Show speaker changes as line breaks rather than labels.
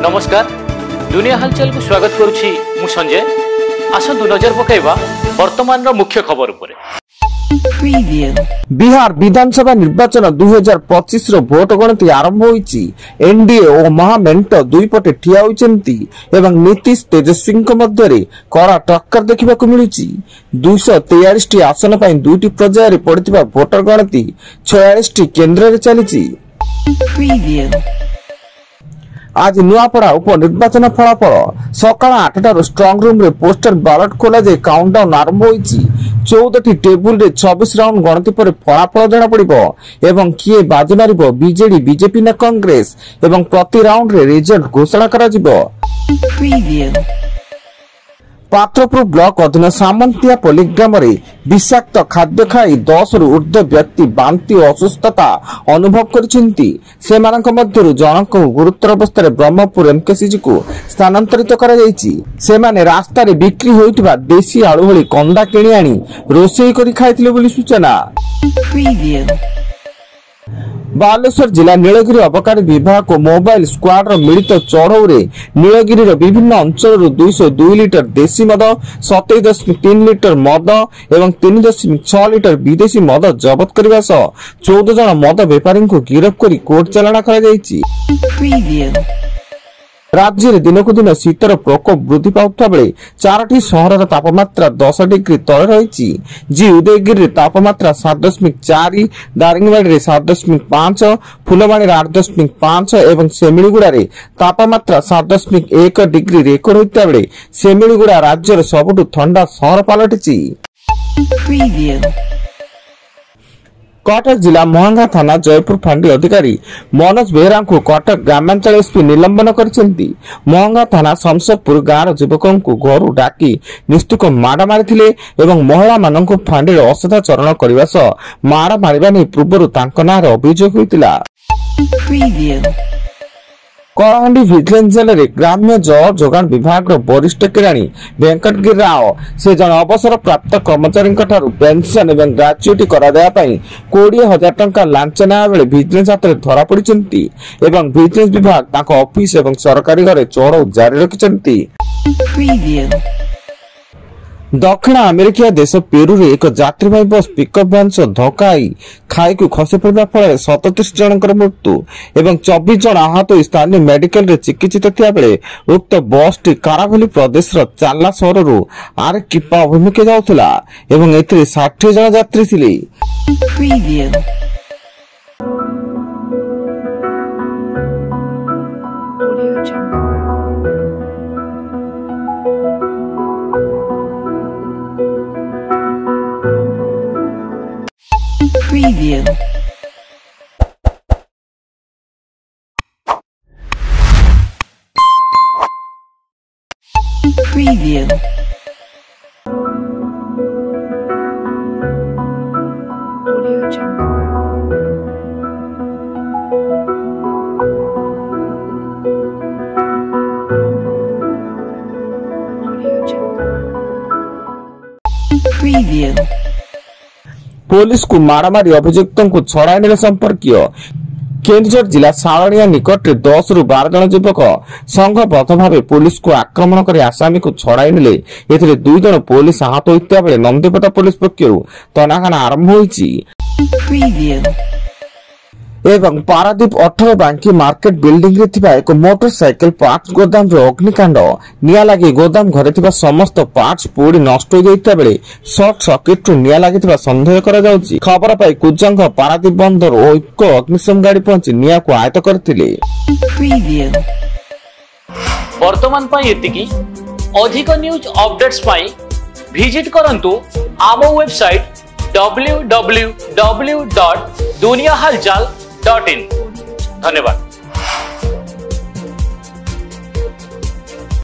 नमस्कार दुनिया हालचाल को स्वागत करुछि मु संजय। आसंतु नजर पकाइबा वर्तमान मुख्य खबर उपरे।
बिहार विधानसभा निर्वाचन 2025 रो भोट गणति आरंभ होईची। एनडीए और महामेंट दुई पटे ठिया होईचंती एवं नीतीश तेजस्वी मध्य रे कड़ा टक्कर देखा मिलुची। 243 टी आसन पई दुईटी पर्याय रे पड़िथिबा भोटर गणति 46 टी केंद्र रे चलीची। आज नुआपड़ा उपनिर्वाचन फलाफल सकाळ 8टार स्ट्रंग रूम रे पोस्टल बैलेट खोला जाय काउंटडाउन आरंभ होईची। 14टी टेबुल रे 24 राउंड गणति पर फलाफल जाना पड़िबो एवं किए बाजी मारिबो बीजेडी बीजेपी ना कांग्रेस एवं प्रति राउंड रे रिजल्ट घोषणा करा जिवो। पात्रपुर ब्लॉक अधीन सामंतिया पल्लीग्राम विषाक्त खाद्य खाई 10 रु ऊर्ध्व व्यक्ति बांति और असुस्थता अनुभव करिसेंती। सेमानक मध्यरु जनक गुरुतर अवस्था ब्रह्मपुर एमकेसीजी को स्थानांतरित करा जायछि। सेमाने रास्ता रे बिक्री होइतबा देशी आलू भली कंदा किणी आनी रोषेई करी खाइथिले बोली सूचना। बालेश्वर जिला नीलगिरी अबकारी विभाग को मोबाइल स्क्वाड रो मिलित चढ़ऊ रे नीलगिरी रो विभिन्न अंचल 202 लिटर देशी मद 27.3 लिटर मद एवं 3.6 लिटर विदेशी मद जबत करबा सह 14 जन मद व्यापारी को गिरफ्त करी कोर्ट चालाण करा जायछि। राज्य में दिनकू दिन शीतर प्रकोप वृद्धि पाउता बेले 4टी सहर तापमात्रा 10 डिग्री तले रही। जी उदयगिरी तापमात्रा 7.4, दारिंगबाड़ी 7.5, फुलवाणी 8.5 एवं सेमिलीगुड़ा तापमात्रा 7.1 डिग्री रेकर्ड होता बेले सेमिलीगुड़ा राज्यर सबुठु ठंडा सहर पलटिछि। कटक जिला महंगा थाना जयपुर फांडी अधिकारी मनोज बेहरा को कटक ग्रामांचल एसपी निलंबन करिसेंती। महंगा थाना शमशेदपुर गाँव युवकों को घर डाकी निष्ठुक माड़ मारिथिले एवं महिला मानक फांडी असदाचरण करने सह माड़ मारिबा नै पूर्व तांको नाम अभियोग होइतिला। कलाहांडी विजिलेंस जेल रे ग्राम्य जल जोगान विभाग वरिष्ठ किराणी वेंकटगिरी राव से जन अवसर प्राप्त कर्मचारी पेंशन एवं ग्राच्युटी करा 20,000 टंका लांच नेबा बेले विजिलेंस हाथ में धरा पड़िछंती एवं विजिलेंस विभाग ताको ऑफिस एवं सरकारी घरे चढ़ऊ जारी रखिछंती। दक्षिण अमेरिका देश पेरू रे एक यात्रीवाही बस पिकअप वैन सह धक्का खाई को खसी पड़ा फल 37 जनकर मृत्यु एवं 24 जन आहत हो स्थानीय मेडिकल रे चिकित्सित थिया बेले उक्त बस टी कारावली प्रदेश रो चाला सहर रो आरकिपा अभिमुखे जाउथला एवं एथिरे 60 जन यात्री थिले। Preview. Preview. Audio Jungle. Audio Jungle. Preview. Police को मारामारी अभियुक्तों को छड़ाने संपर्कीय केन्दुझर जिला सालनिया निकट 10 रु 12 जन युवक संघबद्ध भाव पुलिस को आक्रमण कर आसामी को छड़ाई नेले। एथिरे 2 जन पुलिस आहत होइता बेले नंदीपटा पुलिस पक्षरु तनाघना आरंभ होईची। एवं पारादीप 18 बांकी मार्केट बिल्डिंग रे थिबा एक मोटरसाइकिल पार्ट्स गोदाम रे अग्निकांड निया लागि गोदाम घरे थिबा समस्त पार्ट्स पोड़ी नष्ट हो जाइता बेले शॉर्ट सर्किट रु निया लागि संदेह करा जाउची। खबर पाई कुजंग पारादीप बंदर ओ एक अग्निशम गाड़ी पहुंची निया को आयत करथिले।
वर्तमान पाई एतिकी अधिक न्यूज अपडेट्स पाई विजिट करंतु आम वेबसाइट www.duniyahalchal.in। धन्यवाद।